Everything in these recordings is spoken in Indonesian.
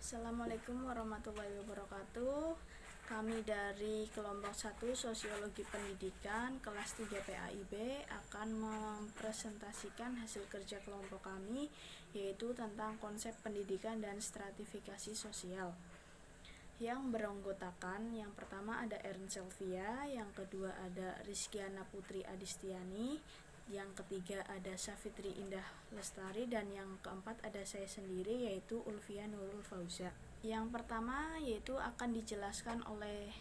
Assalamualaikum warahmatullahi wabarakatuh. Kami dari kelompok 1 Sosiologi Pendidikan kelas 3 PAIB akan mempresentasikan hasil kerja kelompok kami, yaitu tentang konsep pendidikan dan stratifikasi sosial, yang beranggotakan yang pertama ada Erin Selvia, yang kedua ada Rizkiana Putri Adistiani, yang ketiga ada Safitri Indah Lestari, dan yang keempat ada saya sendiri yaitu Ulfia Nurul Fauza. Yang pertama yaitu akan dijelaskan oleh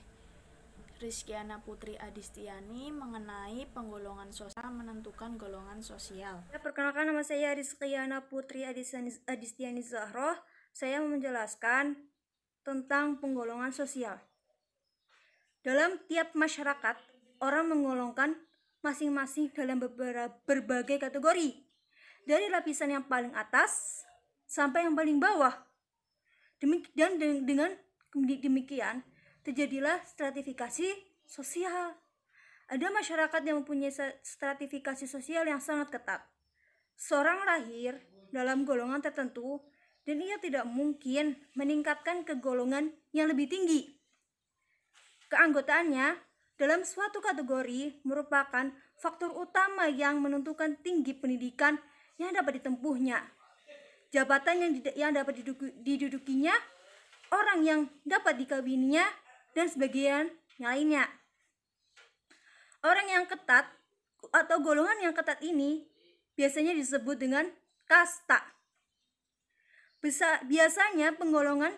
Rizkiana Putri Adistiani mengenai penggolongan sosial, menentukan golongan sosial. Perkenalkan, nama saya Rizkiana Putri Adistiani Zahroh. Saya mau menjelaskan tentang penggolongan sosial. Dalam tiap masyarakat, orang menggolongkan masing-masing dalam berbagai kategori, dari lapisan yang paling atas sampai yang paling bawah. Dan dengan demikian terjadilah stratifikasi sosial. Ada masyarakat yang mempunyai stratifikasi sosial yang sangat ketat. Seorang lahir dalam golongan tertentu dan ia tidak mungkin meningkatkan ke golongan yang lebih tinggi. Keanggotaannya dalam suatu kategori merupakan faktor utama yang menentukan tinggi pendidikan yang dapat ditempuhnya, jabatan yang dapat didudukinya, orang yang dapat dikawininya, dan sebagian lainnya. Orang yang ketat atau golongan yang ketat ini biasanya disebut dengan kasta. Biasanya penggolongan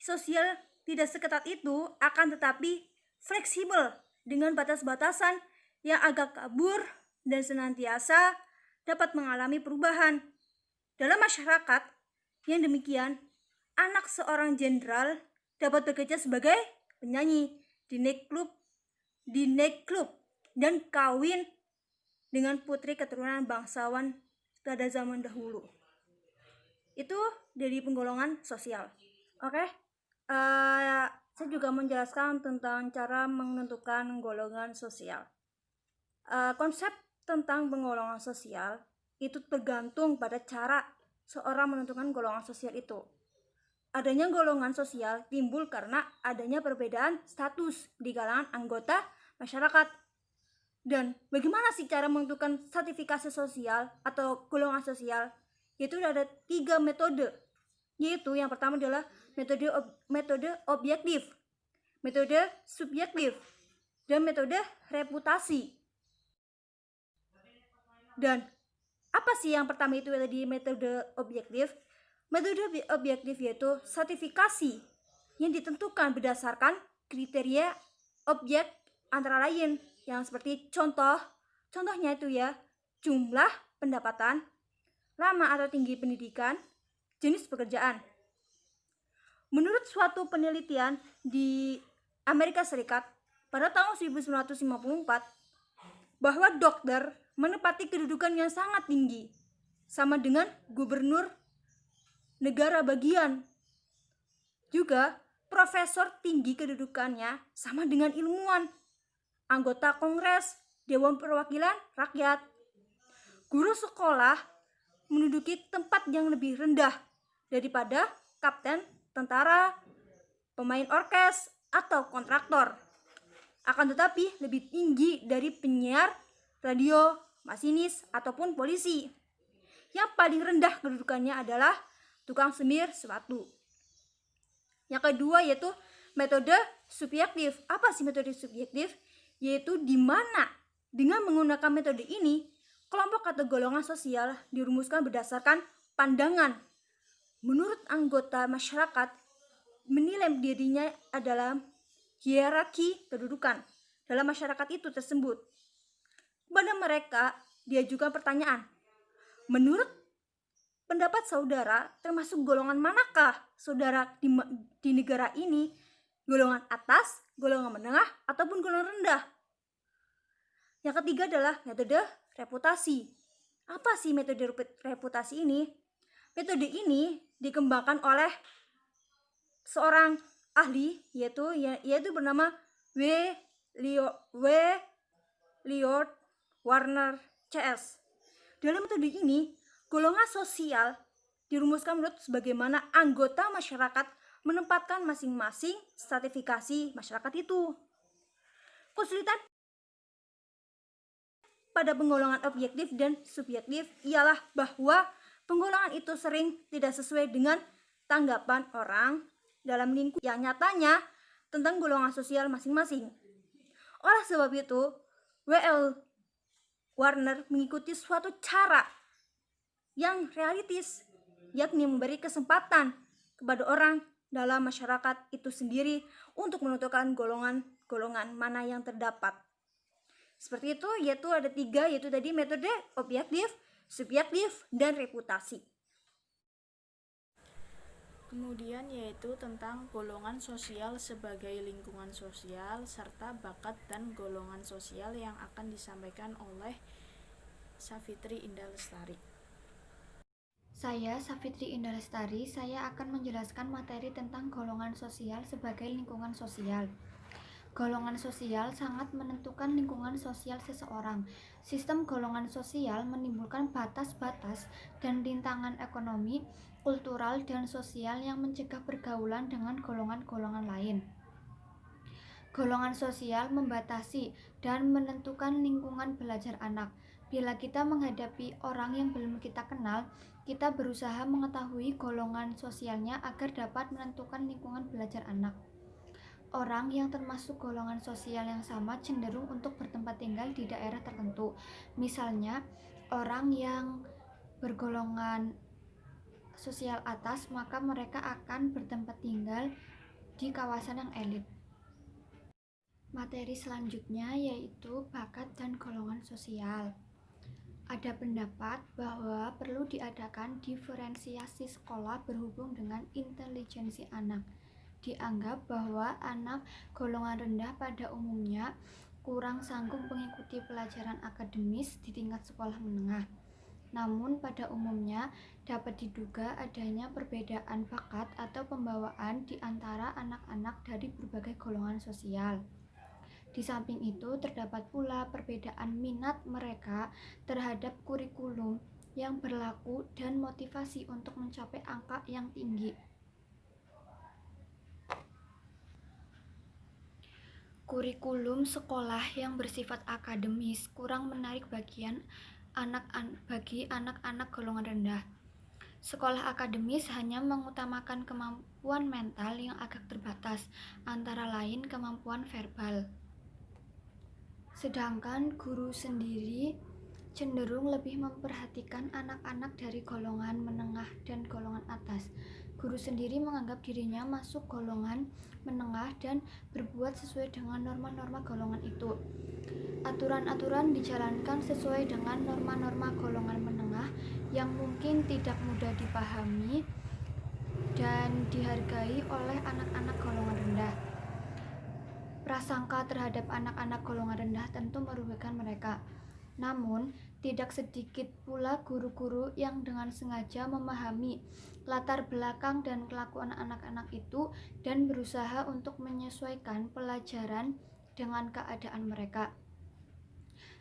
sosial tidak seketat itu, akan tetapi fleksibel dengan batas-batasan yang agak kabur dan senantiasa dapat mengalami perubahan. Dalam masyarakat yang demikian, anak seorang jenderal dapat bekerja sebagai penyanyi di nightclub dan kawin dengan putri keturunan bangsawan pada zaman dahulu. Itu dari penggolongan sosial. Saya juga menjelaskan tentang cara menentukan golongan sosial. Konsep tentang penggolongan sosial itu tergantung pada cara seorang menentukan golongan sosial itu. Adanya golongan sosial timbul karena adanya perbedaan status di kalangan anggota masyarakat. Dan bagaimana sih cara menentukan stratifikasi sosial atau golongan sosial? Yaitu ada 3 metode. Yaitu yang pertama adalah metode objektif, metode subjektif, dan metode reputasi. Dan apa sih yang pertama itu tadi metode objektif? Metode objektif yaitu stratifikasi yang ditentukan berdasarkan kriteria objek antara lain yang seperti contohnya itu ya, jumlah pendapatan, lama atau tinggi pendidikan, jenis pekerjaan. Menurut suatu penelitian di Amerika Serikat pada tahun 1954, bahwa dokter menempati kedudukan yang sangat tinggi, sama dengan gubernur negara bagian. Juga profesor tinggi kedudukannya sama dengan ilmuwan, anggota Kongres, Dewan Perwakilan Rakyat. Guru sekolah menduduki tempat yang lebih rendah daripada kapten tentara, pemain orkes, atau kontraktor. Akan tetapi lebih tinggi dari penyiar radio, masinis, ataupun polisi. Yang paling rendah kedudukannya adalah tukang semir sepatu. Yang kedua yaitu metode subjektif. Apa sih metode subjektif? Yaitu di mana dengan menggunakan metode ini, kelompok atau golongan sosial dirumuskan berdasarkan pandangan. Menurut anggota masyarakat, menilai dirinya adalah hierarki kedudukan dalam masyarakat itu tersebut. Pada mereka diajukan pertanyaan, menurut pendapat saudara, termasuk golongan manakah saudara di negara ini? Golongan atas, golongan menengah, ataupun golongan rendah? Yang ketiga adalah metode reputasi. Apa sih metode reputasi ini? Metode ini dikembangkan oleh seorang ahli yaitu bernama W. Lloyd Warner CS. Dalam metode ini, golongan sosial dirumuskan menurut sebagaimana anggota masyarakat menempatkan masing-masing stratifikasi masyarakat itu. Kesulitan pada penggolongan objektif dan subjektif ialah bahwa penggolongan itu sering tidak sesuai dengan tanggapan orang dalam lingkup yang nyatanya tentang golongan sosial masing-masing. Oleh sebab itu, W.L. Warner mengikuti suatu cara yang realistis, yakni memberi kesempatan kepada orang dalam masyarakat itu sendiri untuk menentukan golongan-golongan mana yang terdapat. Seperti itu, yaitu ada 3, yaitu tadi metode objektif, subjektif, dan reputasi. Kemudian yaitu tentang golongan sosial sebagai lingkungan sosial serta bakat dan golongan sosial yang akan disampaikan oleh Savitri Indah Lestari. Saya, Savitri Indah Lestari, saya akan menjelaskan materi tentang golongan sosial sebagai lingkungan sosial. Golongan sosial sangat menentukan lingkungan sosial seseorang. Sistem golongan sosial menimbulkan batas-batas dan rintangan ekonomi, kultural, dan sosial yang mencegah pergaulan dengan golongan-golongan lain. Golongan sosial membatasi dan menentukan lingkungan belajar anak. Bila kita menghadapi orang yang belum kita kenal, kita berusaha mengetahui golongan sosialnya agar dapat menentukan lingkungan belajar anak. Orang yang termasuk golongan sosial yang sama cenderung untuk bertempat tinggal di daerah tertentu. Misalnya, orang yang bergolongan sosial atas, maka mereka akan bertempat tinggal di kawasan yang elit. Materi selanjutnya yaitu bakat dan golongan sosial. Ada pendapat bahwa perlu diadakan diferensiasi sekolah berhubung dengan intelijensi anak. Dianggap bahwa anak golongan rendah pada umumnya kurang sanggup mengikuti pelajaran akademis di tingkat sekolah menengah. Namun pada umumnya dapat diduga adanya perbedaan bakat atau pembawaan di antara anak-anak dari berbagai golongan sosial. Di samping itu terdapat pula perbedaan minat mereka terhadap kurikulum yang berlaku dan motivasi untuk mencapai angka yang tinggi. Kurikulum sekolah yang bersifat akademis kurang menarik bagi anak-anak golongan rendah. Sekolah akademis hanya mengutamakan kemampuan mental yang agak terbatas, antara lain kemampuan verbal. Sedangkan guru sendiri cenderung lebih memperhatikan anak-anak dari golongan menengah dan golongan atas. Guru sendiri menganggap dirinya masuk golongan menengah dan berbuat sesuai dengan norma-norma golongan itu. Aturan-aturan dijalankan sesuai dengan norma-norma golongan menengah yang mungkin tidak mudah dipahami dan dihargai oleh anak-anak golongan rendah. Prasangka terhadap anak-anak golongan rendah tentu merugikan mereka. Namun, tidak sedikit pula guru-guru yang dengan sengaja memahami latar belakang dan kelakuan anak-anak itu dan berusaha untuk menyesuaikan pelajaran dengan keadaan mereka.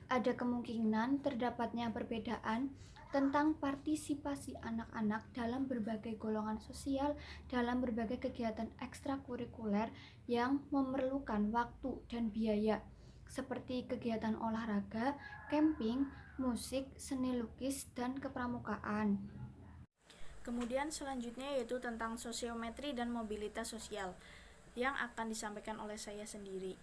Ada kemungkinan terdapatnya perbedaan tentang partisipasi anak-anak dalam berbagai golongan sosial dalam berbagai kegiatan ekstrakurikuler yang memerlukan waktu dan biaya, seperti kegiatan olahraga, camping, musik, seni lukis, dan kepramukaan. Kemudian selanjutnya yaitu tentang sosiometri dan mobilitas sosial yang akan disampaikan oleh saya sendiri.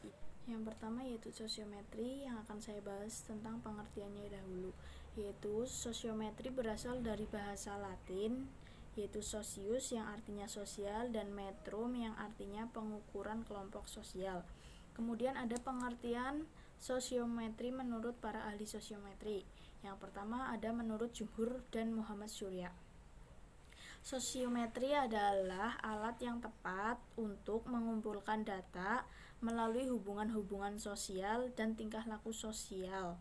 Yang pertama yaitu sosiometri yang akan saya bahas tentang pengertiannya dahulu, yaitu sosiometri berasal dari bahasa Latin yaitu socius yang artinya sosial dan metrum yang artinya pengukuran kelompok sosial. Kemudian ada pengertian sosiometri menurut para ahli sosiometri. Yang pertama ada menurut Jumhur dan Muhammad Surya. Sosiometri adalah alat yang tepat untuk mengumpulkan data melalui hubungan-hubungan sosial dan tingkah laku sosial.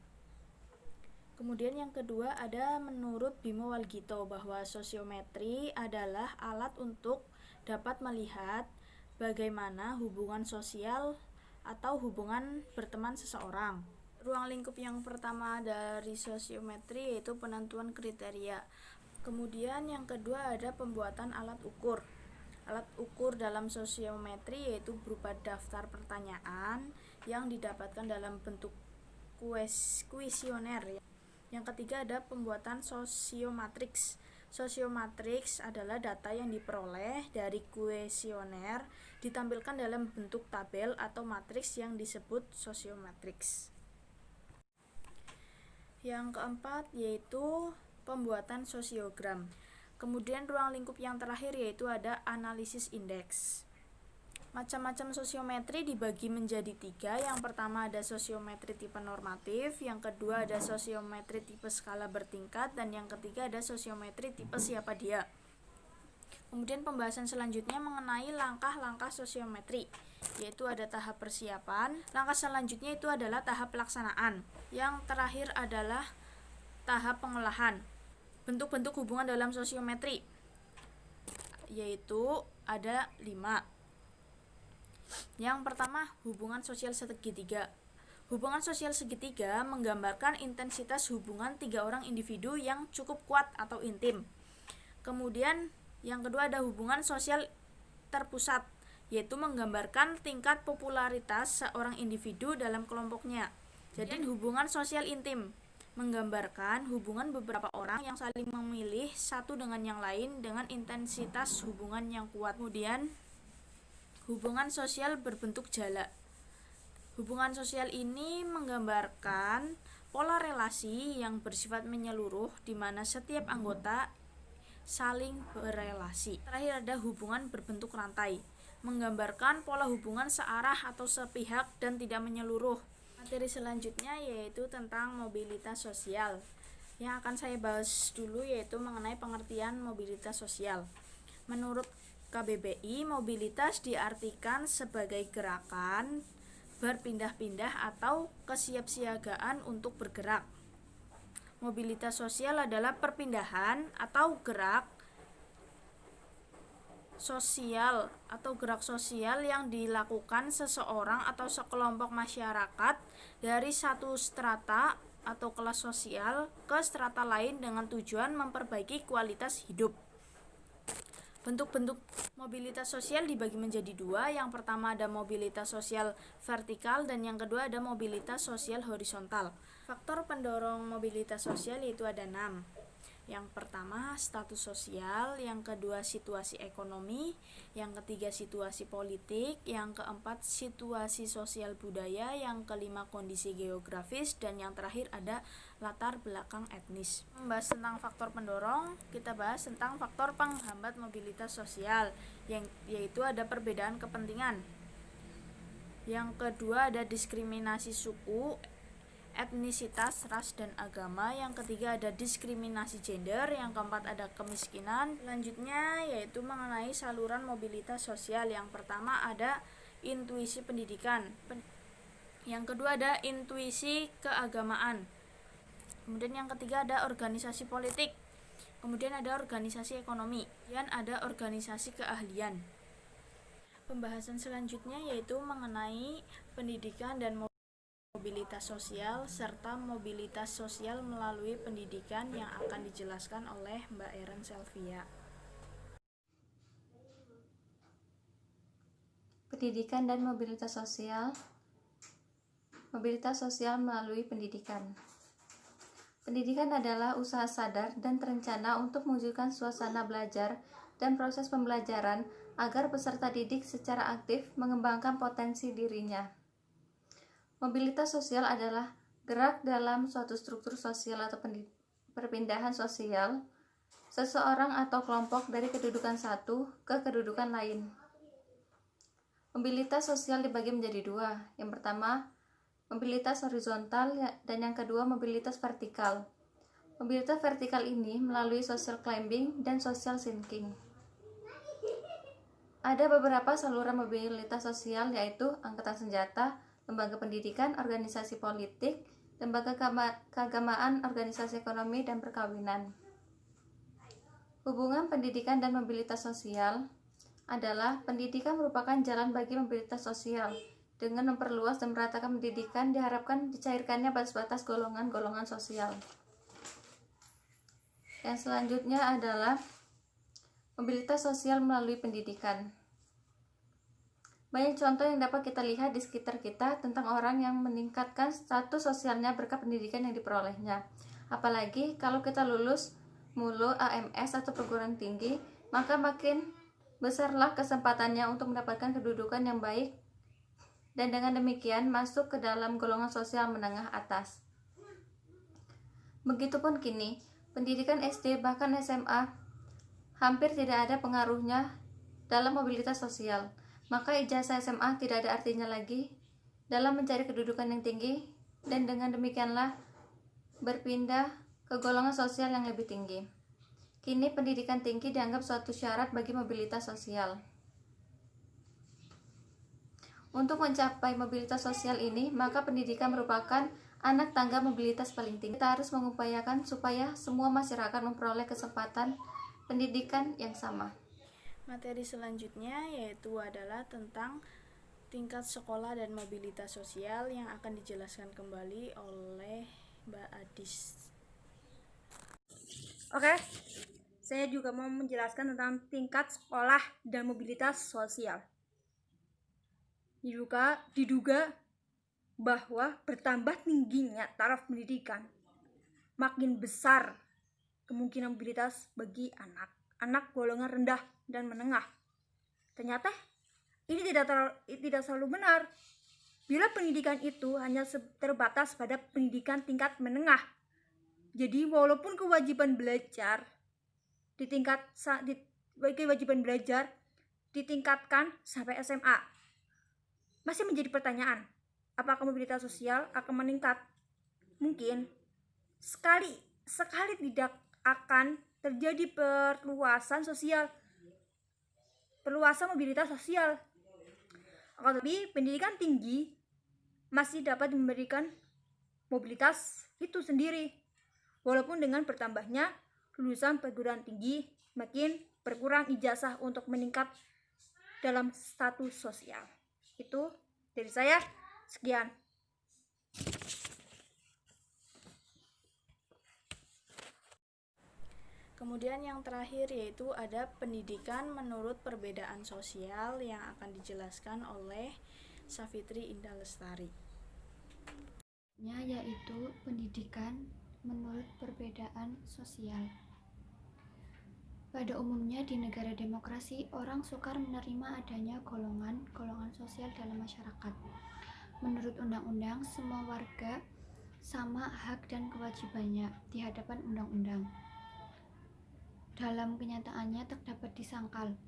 Kemudian yang kedua ada menurut Bimo Walgito bahwa sosiometri adalah alat untuk dapat melihat bagaimana hubungan sosial atau hubungan berteman seseorang. Ruang lingkup yang pertama dari sosiometri yaitu penentuan kriteria. Kemudian yang kedua ada pembuatan alat ukur. Alat ukur dalam sosiometri yaitu berupa daftar pertanyaan yang didapatkan dalam bentuk kuesioner. Yang ketiga ada pembuatan sosiomatriks. Sosiomatriks adalah data yang diperoleh dari kuesioner ditampilkan dalam bentuk tabel atau matriks yang disebut sosiomatriks. Yang keempat yaitu pembuatan sosiogram. Kemudian ruang lingkup yang terakhir yaitu ada analisis indeks. Macam-macam sosiometri dibagi menjadi 3. Yang pertama ada sosiometri tipe normatif, yang kedua ada sosiometri tipe skala bertingkat, dan yang ketiga ada sosiometri tipe siapa dia. Kemudian pembahasan selanjutnya mengenai langkah-langkah sosiometri, yaitu ada tahap persiapan, langkah selanjutnya itu adalah tahap pelaksanaan, yang terakhir adalah tahap pengolahan. Bentuk-bentuk hubungan dalam sosiometri yaitu ada 5. Yang pertama, hubungan sosial segitiga. Hubungan sosial segitiga menggambarkan intensitas hubungan 3 orang individu yang cukup kuat atau intim. Kemudian yang kedua ada hubungan sosial terpusat, yaitu menggambarkan tingkat popularitas seorang individu dalam kelompoknya. Jadi hubungan sosial intim menggambarkan hubungan beberapa orang yang saling memilih satu dengan yang lain dengan intensitas hubungan yang kuat. Kemudian hubungan sosial berbentuk jala. Hubungan sosial ini menggambarkan pola relasi yang bersifat menyeluruh di mana setiap anggota saling berelasi. Terakhir ada hubungan berbentuk rantai, menggambarkan pola hubungan searah atau sepihak dan tidak menyeluruh. Materi selanjutnya yaitu tentang mobilitas sosial. Yang akan saya bahas dulu yaitu mengenai pengertian mobilitas sosial. Menurut KBBI, mobilitas diartikan sebagai gerakan berpindah-pindah atau kesiapsiagaan untuk bergerak. Mobilitas sosial adalah perpindahan atau gerak sosial yang dilakukan seseorang atau sekelompok masyarakat dari satu strata atau kelas sosial ke strata lain dengan tujuan memperbaiki kualitas hidup. Bentuk-bentuk mobilitas sosial dibagi menjadi 2. Yang pertama ada mobilitas sosial vertikal dan yang kedua ada mobilitas sosial horizontal. Faktor pendorong mobilitas sosial yaitu ada 6. Yang pertama status sosial, yang kedua situasi ekonomi, yang ketiga situasi politik, yang keempat situasi sosial budaya, yang kelima kondisi geografis, dan yang terakhir ada latar belakang etnis. Membahas tentang faktor pendorong, kita bahas tentang faktor penghambat mobilitas sosial, yaitu ada perbedaan kepentingan. Yang kedua ada diskriminasi suku, etnisitas, ras, dan agama. Yang ketiga ada diskriminasi gender. Yang keempat ada kemiskinan. Selanjutnya yaitu mengenai saluran mobilitas sosial. Yang pertama ada intuisi pendidikan. Yang kedua ada intuisi keagamaan. Kemudian yang ketiga ada organisasi politik. Kemudian ada organisasi ekonomi. Dan ada organisasi keahlian. Pembahasan selanjutnya yaitu mengenai pendidikan dan mobilitas sosial serta mobilitas sosial melalui pendidikan yang akan dijelaskan oleh Mbak Eren Selvia. Pendidikan dan mobilitas sosial. Mobilitas sosial melalui pendidikan. Pendidikan adalah usaha sadar dan terencana untuk mewujudkan suasana belajar dan proses pembelajaran agar peserta didik secara aktif mengembangkan potensi dirinya. Mobilitas sosial adalah gerak dalam suatu struktur sosial atau perpindahan sosial seseorang atau kelompok dari kedudukan satu ke kedudukan lain. Mobilitas sosial dibagi menjadi 2. Yang pertama, mobilitas horizontal dan yang kedua mobilitas vertikal. Mobilitas vertikal ini melalui social climbing dan social sinking. Ada beberapa saluran mobilitas sosial yaitu angkatan senjata, lembaga pendidikan, organisasi politik, lembaga keagamaan, organisasi ekonomi, dan perkawinan. Hubungan pendidikan dan mobilitas sosial adalah pendidikan merupakan jalan bagi mobilitas sosial. Dengan memperluas dan meratakan pendidikan diharapkan dicairkannya batas-batas golongan-golongan sosial. Yang selanjutnya adalah mobilitas sosial melalui pendidikan. Banyak contoh yang dapat kita lihat di sekitar kita tentang orang yang meningkatkan status sosialnya berkat pendidikan yang diperolehnya. Apalagi kalau kita lulus mulu AMS atau perguruan tinggi, maka makin besarlah kesempatannya untuk mendapatkan kedudukan yang baik dan dengan demikian masuk ke dalam golongan sosial menengah atas. Begitupun kini, pendidikan SD bahkan SMA hampir tidak ada pengaruhnya dalam mobilitas sosial. Maka ijazah SMA tidak ada artinya lagi dalam mencari kedudukan yang tinggi dan dengan demikianlah berpindah ke golongan sosial yang lebih tinggi. Kini pendidikan tinggi dianggap suatu syarat bagi mobilitas sosial. Untuk mencapai mobilitas sosial ini, maka pendidikan merupakan anak tangga mobilitas paling tinggi. Kita harus mengupayakan supaya semua masyarakat memperoleh kesempatan pendidikan yang sama. Materi selanjutnya yaitu adalah tentang tingkat sekolah dan mobilitas sosial yang akan dijelaskan kembali oleh Mbak Adis. Oke, saya juga mau menjelaskan tentang tingkat sekolah dan mobilitas sosial. Diduga bahwa bertambah tingginya taraf pendidikan, makin besar kemungkinan mobilitas bagi anak golongan rendah dan menengah. Ternyata ini tidak selalu benar. Bila pendidikan itu hanya terbatas pada pendidikan tingkat menengah. Jadi walaupun kewajiban belajar ditingkatkan sampai SMA, masih menjadi pertanyaan, apakah mobilitas sosial akan meningkat? Mungkin sekali tidak akan terjadi perluasan mobilitas sosial. Tapi pendidikan tinggi masih dapat memberikan mobilitas itu sendiri. Walaupun dengan bertambahnya lulusan perguruan tinggi, makin berkurang ijazah untuk meningkat dalam status sosial. Itu dari saya, sekian. Kemudian yang terakhir yaitu ada pendidikan menurut perbedaan sosial yang akan dijelaskan oleh Safitri Indah Lestari. Yaitu pendidikan menurut perbedaan sosial. Pada umumnya di negara demokrasi, orang sukar menerima adanya golongan sosial dalam masyarakat. Menurut undang-undang, semua warga sama hak dan kewajibannya di hadapan undang-undang. Dalam kenyataannya terdapat disangkal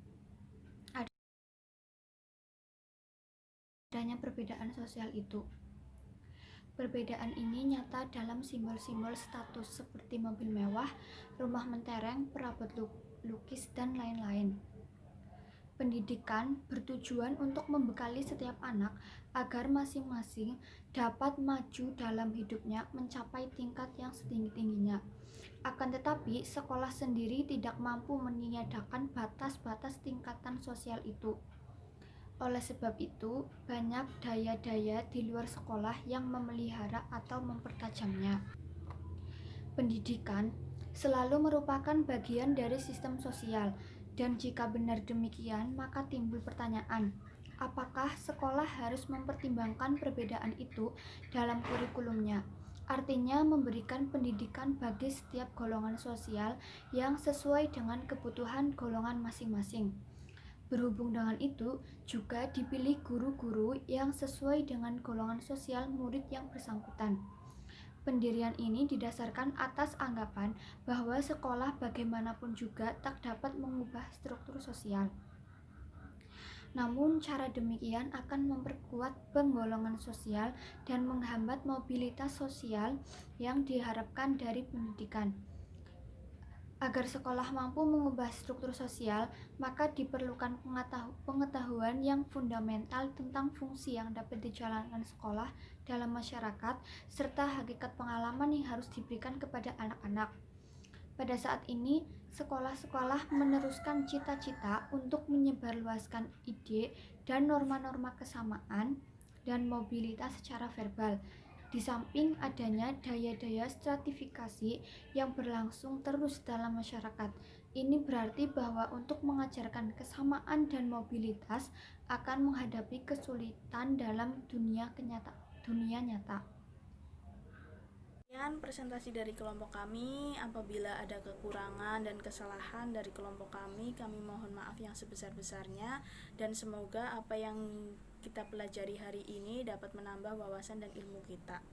adanya perbedaan sosial itu. Perbedaan ini nyata dalam simbol-simbol status seperti mobil mewah, rumah mentereng, perabot lukis, dan lain-lain. Pendidikan bertujuan untuk membekali setiap anak agar masing-masing dapat maju dalam hidupnya mencapai tingkat yang setinggi-tingginya. Akan tetapi, sekolah sendiri tidak mampu meniadakan batas-batas tingkatan sosial itu. Oleh sebab itu, banyak daya-daya di luar sekolah yang memelihara atau mempertajamnya. Pendidikan selalu merupakan bagian dari sistem sosial, dan jika benar demikian, maka timbul pertanyaan, apakah sekolah harus mempertimbangkan perbedaan itu dalam kurikulumnya? Artinya memberikan pendidikan bagi setiap golongan sosial yang sesuai dengan kebutuhan golongan masing-masing. Berhubung dengan itu, juga dipilih guru-guru yang sesuai dengan golongan sosial murid yang bersangkutan. Pendirian ini didasarkan atas anggapan bahwa sekolah bagaimanapun juga tak dapat mengubah struktur sosial. Namun cara demikian akan memperkuat penggolongan sosial dan menghambat mobilitas sosial yang diharapkan dari pendidikan. Agar sekolah mampu mengubah struktur sosial, maka diperlukan pengetahuan yang fundamental tentang fungsi yang dapat dijalankan sekolah dalam masyarakat, serta hakikat pengalaman yang harus diberikan kepada anak-anak. Pada saat ini, sekolah-sekolah meneruskan cita-cita untuk menyebarluaskan ide dan norma-norma kesamaan dan mobilitas secara verbal. Di samping adanya daya-daya stratifikasi yang berlangsung terus dalam masyarakat, ini berarti bahwa untuk mengajarkan kesamaan dan mobilitas akan menghadapi kesulitan dalam dunia nyata. Sekian presentasi dari kelompok kami. Apabila ada kekurangan dan kesalahan dari kelompok kami mohon maaf yang sebesar-besarnya, dan semoga apa yang kita pelajari hari ini dapat menambah wawasan dan ilmu kita.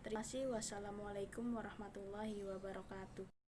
Terima kasih. Wassalamualaikum warahmatullahi wabarakatuh.